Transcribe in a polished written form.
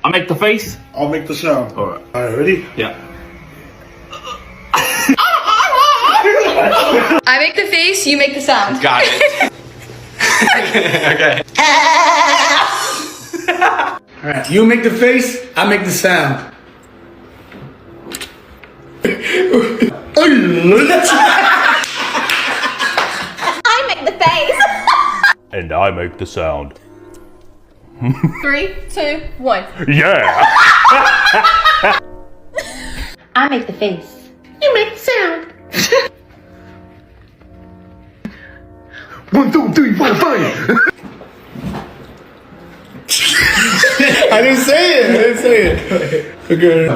I make the face. I'll make the sound. Alright. Alright, ready? Yeah. I make the face, you make the sound. Got it. Okay. Alright, you make the face, I make the sound. I make the face. And I make the sound. 3, 2, 1. Yeah! I make the face. You make the sound. 1, 2, 3, 4, 5. I didn't say it. Okay.